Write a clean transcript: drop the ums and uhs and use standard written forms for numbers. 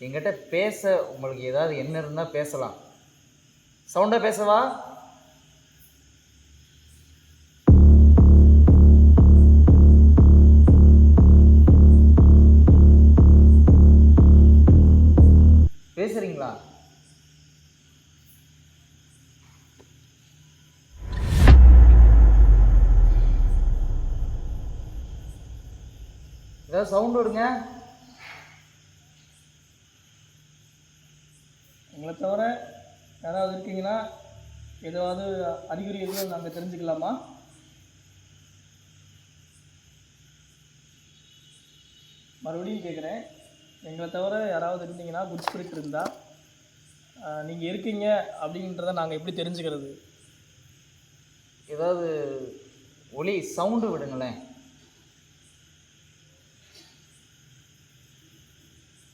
என்கிட்ட பேச உங்களுக்கு ஏதாவது என்ன இருந்தால் பேசலாம். சவுண்டாக பேசவா? பேசுறீங்களா? ஏதாவது சவுண்ட் விடுங்க. எங்களை தவிர யாராவது இருக்கீங்கன்னா ஏதாவது அறிகுறி எதுவும் நாங்கள் தெரிஞ்சுக்கலாமா? மறுபடியும் கேட்குறேன், எங்களை தவிர யாராவது இருந்தீங்கன்னா, குட் ஸ்பிரிட் இருந்தால் நீங்கள் இருக்கீங்க அப்படின்றத நாங்கள் எப்படி தெரிஞ்சுக்கிறது? ஏதாவது ஒலி சவுண்டு விடுங்களேன்.